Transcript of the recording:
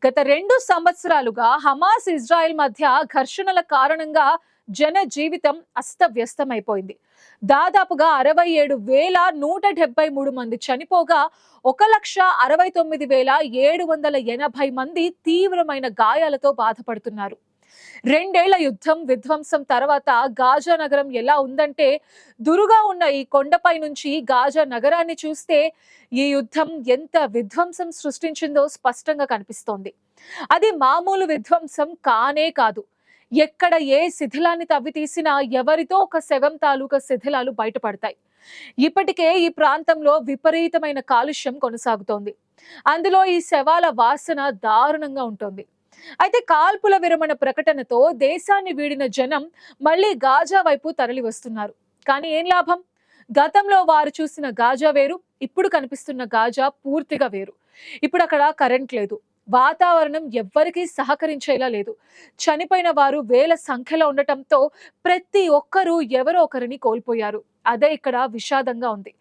గత 2 సంవత్సరాలుగా Hamas Israel మధ్య ఘర్షణల కారణంగా జన జీవితం అస్తవ్యస్తమైపోయింది. దాదాపుగా 67,173 మంది చనిపోగా 1,69,780 మంది తీవ్రమైన గాయాలతో బాధపడుతున్నారు. 2 ఏళ్ల యుద్ధం విధ్వంసం తర్వాత గాజా నగరం ఎలా ఉందంటే, దురుగా ఉన్న ఈ కొండపై నుంచి గాజా నగరాన్ని చూస్తే ఈ యుద్ధం ఎంత విధ్వంసం సృష్టించిందో స్పష్టంగా కనిపిస్తోంది. అది మామూలు విధ్వంసం కానే కాదు. ఎక్కడ ఏ శిథిలాన్ని తవ్వి తీసినా ఎవరితో ఒక శవం తాలూకా శిథిలాలు బయటపడతాయి. ఇప్పటికే ఈ ప్రాంతంలో విపరీతమైన కాలుష్యం కొనసాగుతోంది. అందులో ఈ శవాల వాసన దారుణంగా ఉంటుంది. అయితే కాల్పుల విరమణ ప్రకటనతో దేశాన్ని వీడిన జనం మళ్ళీ గాజా వైపు తరలి వస్తున్నారు. కానీ ఏం లాభం? గతంలో వారు చూసిన గాజా వేరు, ఇప్పుడు కనిపిస్తున్న గాజా పూర్తిగా వేరు. ఇప్పుడు అక్కడ కరెంట్ లేదు, వాతావరణం ఎవ్వరికీ సహకరించేలా లేదు. చనిపోయిన వారు వేల సంఖ్యలో ఉండటంతో ప్రతి ఒక్కరూ ఎవరో ఒకరిని కోల్పోయారు. అదే ఇక్కడ విషాదంగా ఉంది.